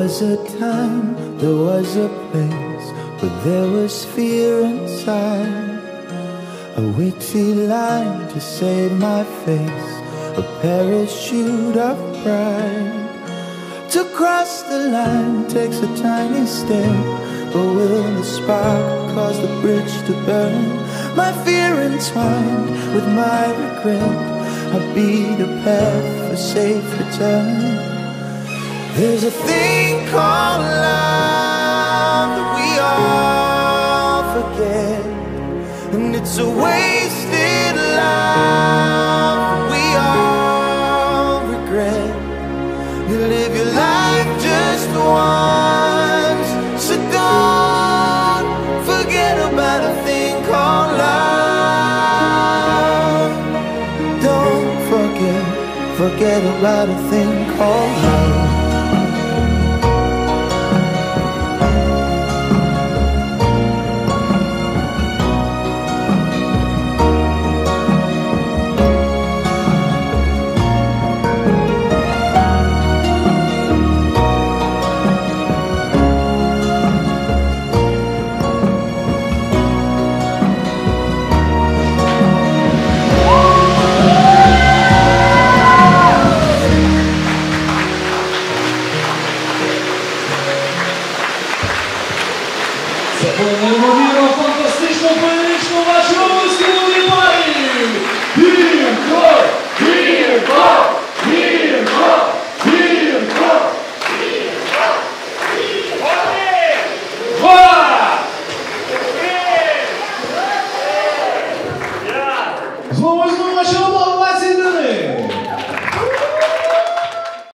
was a time, there was a place, but there was fear inside. A witty line to save my face, a parachute of pride. To cross the line takes a tiny step, but will the spark cause the bridge to burn? My fear entwined with my regret, I beat a path for safe return. There's a thing called love that we all forget, and it's a wasted love we all regret. You live your life just once, so don't forget about a thing called love. Don't forget about a thing called love. Це було неймовірно, фантастично, поетично, ваші обласки, молоді парі! Гірко! Гірко! Гірко! Гірко! Гірко! Один! Два! Три! П'ять!